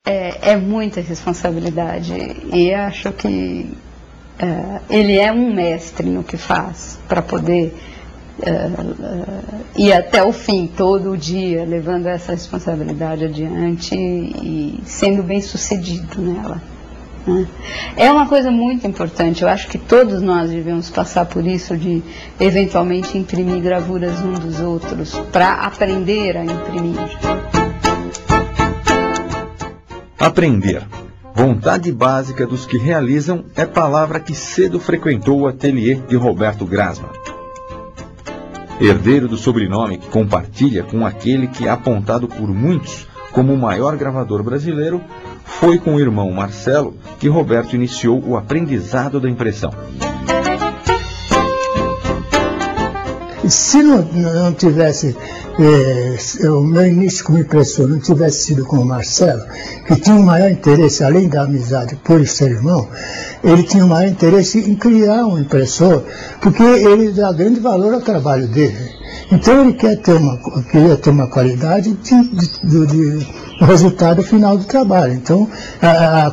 É muita responsabilidade e acho que ele é um mestre no que faz para poder ir até o fim, todo dia, levando essa responsabilidade adiante e sendo bem sucedido nela. É uma coisa muito importante, eu acho que todos nós devemos passar por isso, de eventualmente imprimir gravuras um dos outros, para aprender a imprimir. Aprender. Vontade básica dos que realizam é palavra que cedo frequentou o ateliê de Roberto Grassmann. Herdeiro do sobrenome que compartilha com aquele que é apontado por muitos como o maior gravador brasileiro, foi com o irmão Marcelo que Roberto iniciou o aprendizado da impressão. Se não tivesse, o meu início como impressor não tivesse sido com o Marcelo, que tinha um maior interesse, além da amizade por ser irmão, ele tinha um maior interesse em criar um impressor, porque ele dá grande valor ao trabalho dele. Então ele queria ter uma qualidade do resultado final do trabalho. Então,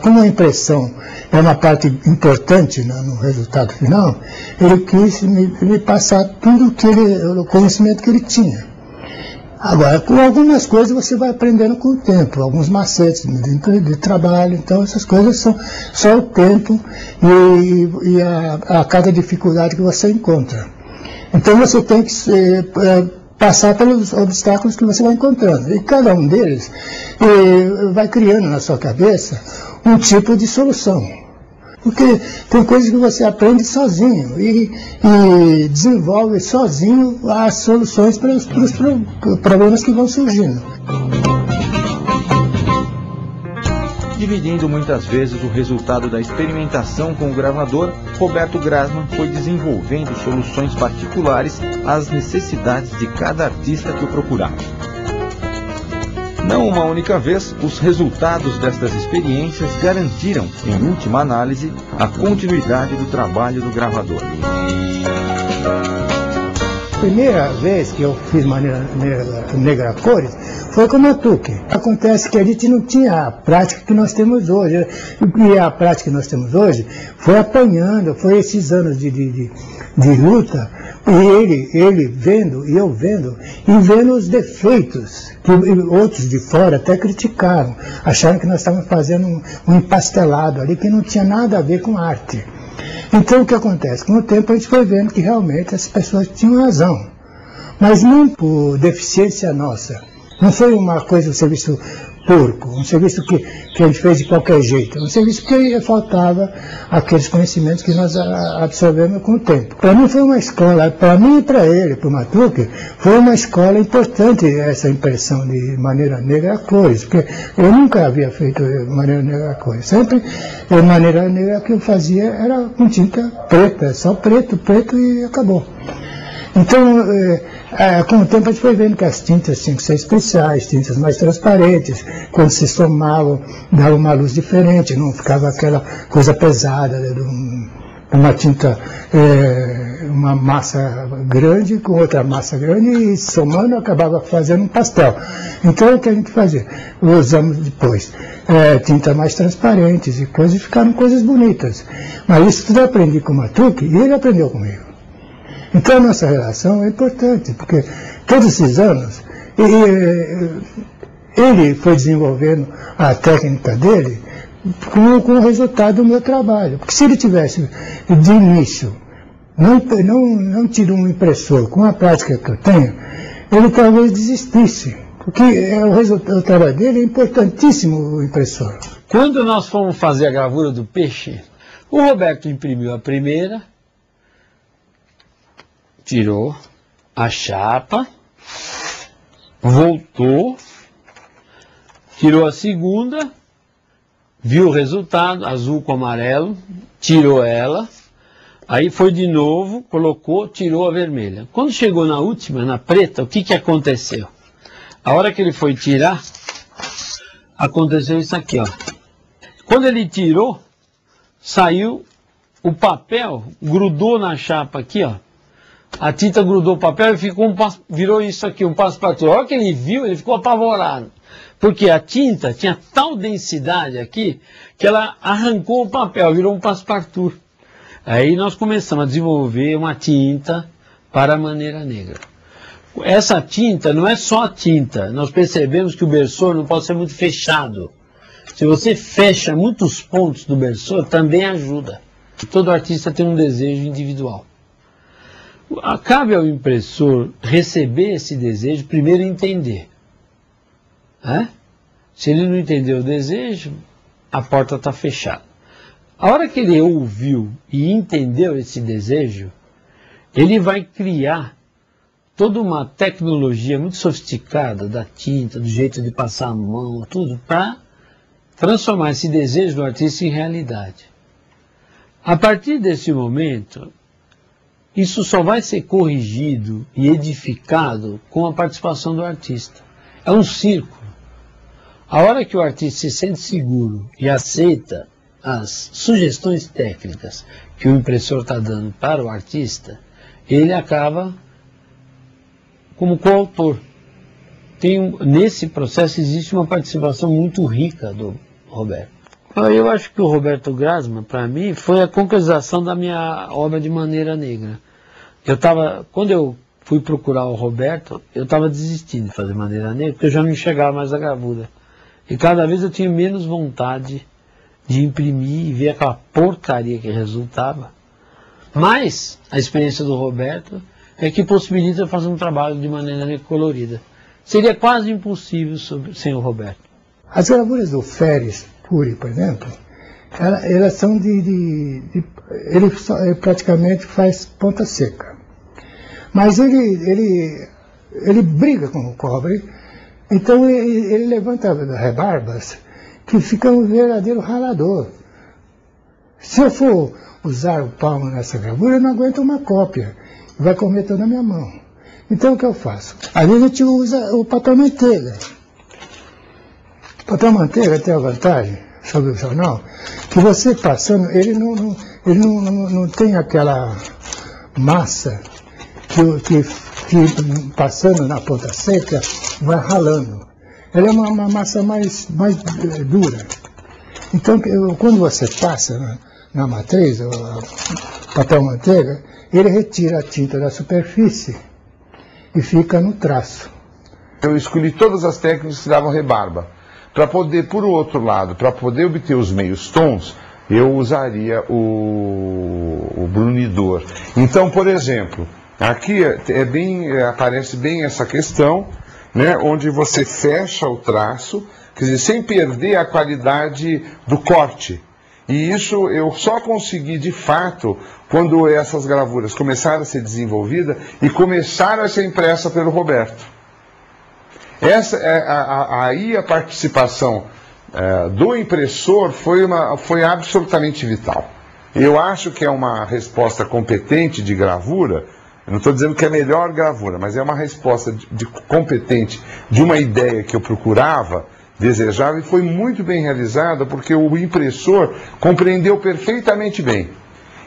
como a impressão é uma parte importante no resultado final, ele quis me passar tudo o conhecimento que ele tinha. Agora, com algumas coisas você vai aprendendo com o tempo, alguns macetes de trabalho, então essas coisas são só o tempo e a cada dificuldade que você encontra. Então você tem que passar pelos obstáculos que você vai encontrando. E cada um deles vai criando na sua cabeça um tipo de solução. Porque tem coisas que você aprende sozinho e desenvolve sozinho as soluções para os problemas que vão surgindo. Dividindo muitas vezes o resultado da experimentação com o gravador, Roberto Grassmann foi desenvolvendo soluções particulares às necessidades de cada artista que o procurava. Não uma única vez, os resultados destas experiências garantiram, em última análise, a continuidade do trabalho do gravador. A primeira vez que eu fiz Maneira Negra a cores foi com o Matuque. Acontece que a gente não tinha a prática que nós temos hoje. E a prática que nós temos hoje foi apanhando, foi esses anos de luta, e ele vendo, e eu vendo, e vendo os defeitos que outros de fora até criticaram, acharam que nós estávamos fazendo um empastelado ali que não tinha nada a ver com arte. Então o que acontece? Com o tempo a gente foi vendo que realmente as pessoas tinham razão, mas não por deficiência nossa. Não foi uma coisa, um serviço porco, um serviço que a gente fez de qualquer jeito, um serviço que faltava aqueles conhecimentos que nós absorvemos com o tempo. Para mim foi uma escola, para mim e para ele, para o Matuque, foi uma escola importante essa impressão de Maneira Negra a cores, porque eu nunca havia feito Maneira Negra a cores, sempre Maneira Negra que eu fazia era com tinta preta, só preto e acabou. Então, com o tempo a gente foi vendo que as tintas tinham que ser especiais, tintas mais transparentes, quando se somavam, dava uma luz diferente, não ficava aquela coisa pesada, uma tinta, uma massa grande com outra massa grande, e somando acabava fazendo um pastel. Então o que a gente fazia? Usamos depois tintas mais transparentes e coisas, ficaram coisas bonitas. Mas isso tudo eu aprendi com o Matuque e ele aprendeu comigo. Então a nossa relação é importante, porque todos esses anos ele foi desenvolvendo a técnica dele com o resultado do meu trabalho. Porque se ele tivesse de início não tido um impressor com a prática que eu tenho, ele talvez desistisse. Porque o trabalho dele é importantíssimo, o impressor. Quando nós fomos fazer a gravura do peixe, o Roberto imprimiu a primeira, tirou a chapa, voltou, tirou a segunda, viu o resultado, azul com amarelo, tirou ela, aí foi de novo, colocou, tirou a vermelha. Quando chegou na última, na preta, o que aconteceu? A hora que ele foi tirar, aconteceu isso aqui, ó. Quando ele tirou, saiu o papel, grudou na chapa aqui, ó. a tinta grudou o papel e ficou virou isso aqui, um passepartout. A hora que ele viu, ele ficou apavorado. Porque a tinta tinha tal densidade aqui que ela arrancou o papel, virou um passepartout. Aí nós começamos a desenvolver uma tinta para a maneira negra. Essa tinta não é só a tinta, nós percebemos que o berçor não pode ser muito fechado. Se você fecha muitos pontos do berçor, também ajuda. Todo artista tem um desejo individual. Cabe ao impressor receber esse desejo, primeiro entender. Se ele não entender o desejo, a porta está fechada. A hora que ele ouviu e entendeu esse desejo, ele vai criar toda uma tecnologia muito sofisticada da tinta, do jeito de passar a mão, tudo, para transformar esse desejo do artista em realidade. A partir desse momento, isso só vai ser corrigido e edificado com a participação do artista. É um círculo. A hora que o artista se sente seguro e aceita as sugestões técnicas que o impressor está dando para o artista, ele acaba como coautor. Nesse processo existe uma participação muito rica do Roberto. Eu acho que o Roberto Grassmann, para mim, foi a concretização da minha obra de maneira negra. Quando eu fui procurar o Roberto, eu estava desistindo de fazer maneira negra, porque eu já não enxergava mais a gravura. E cada vez eu tinha menos vontade de imprimir e ver aquela porcaria que resultava. Mas a experiência do Roberto é que possibilita fazer um trabalho de maneira negra colorida. Seria quase impossível sem o Roberto. As gravuras do Ferris Puri, por exemplo, elas são ele praticamente faz ponta seca. Mas ele briga com o cobre, então ele levanta rebarbas que ficam um verdadeiro ralador. Se eu for usar o palmo nessa gravura, eu não aguento uma cópia. Vai comer toda a minha mão. Então o que eu faço? Às vezes a gente usa o papel manteiga. O papel manteiga tem a vantagem sobre o jornal que você passando, ele não tem aquela massa que passando na ponta seca vai ralando. Ela é uma massa mais dura. Então quando você passa na matriz, o papel manteiga, ele retira a tinta da superfície e fica no traço. Eu escolhi todas as técnicas que davam rebarba. Para poder, por outro lado, para poder obter os meios tons, eu usaria o brunidor. Então, por exemplo, aqui aparece bem essa questão, né, onde você fecha o traço, quer dizer, sem perder a qualidade do corte. E isso eu só consegui de fato quando essas gravuras começaram a ser desenvolvidas e começaram a ser impressas pelo Roberto. Aí a participação do impressor foi absolutamente vital. Eu acho que é uma resposta competente de gravura. Eu não estou dizendo que é a melhor gravura, mas é uma resposta competente de uma ideia que eu procurava, desejava, e foi muito bem realizada, porque o impressor compreendeu perfeitamente bem.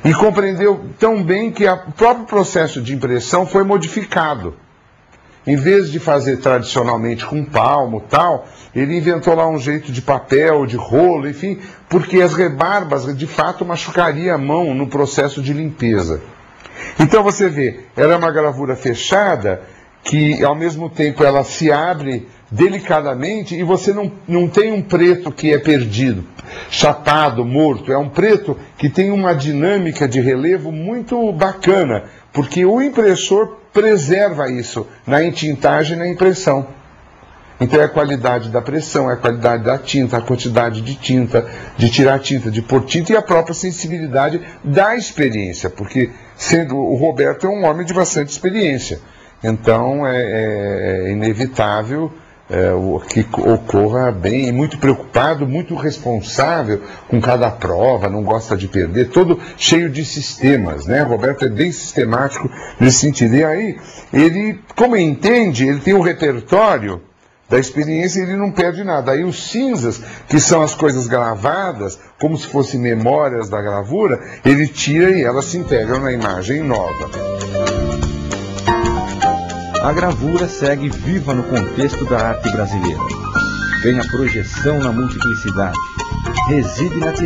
E compreendeu tão bem que o próprio processo de impressão foi modificado. Em vez de fazer tradicionalmente com palmo e tal, ele inventou lá um jeito de papel, de rolo, enfim, porque as rebarbas de fato machucariam a mão no processo de limpeza. Então você vê, ela é uma gravura fechada, que ao mesmo tempo ela se abre delicadamente e você não tem um preto que é perdido, chapado, morto. É um preto que tem uma dinâmica de relevo muito bacana, porque o impressor preserva isso na entintagem e na impressão. Então é a qualidade da pressão, é a qualidade da tinta, a quantidade de tinta, de tirar tinta, de pôr tinta e a própria sensibilidade da experiência, porque sendo o Roberto é um homem de bastante experiência. Então é inevitável que ocorra bem, muito preocupado, muito responsável com cada prova, não gosta de perder, todo cheio de sistemas, né? O Roberto é bem sistemático nesse sentido. E aí, ele, como entende, ele tem um repertório da experiência e ele não perde nada. Aí os cinzas, que são as coisas gravadas, como se fossem memórias da gravura, ele tira e elas se integram na imagem nova. a gravura segue viva no contexto da arte brasileira. Ganha projeção na multiplicidade, reside na tiragem.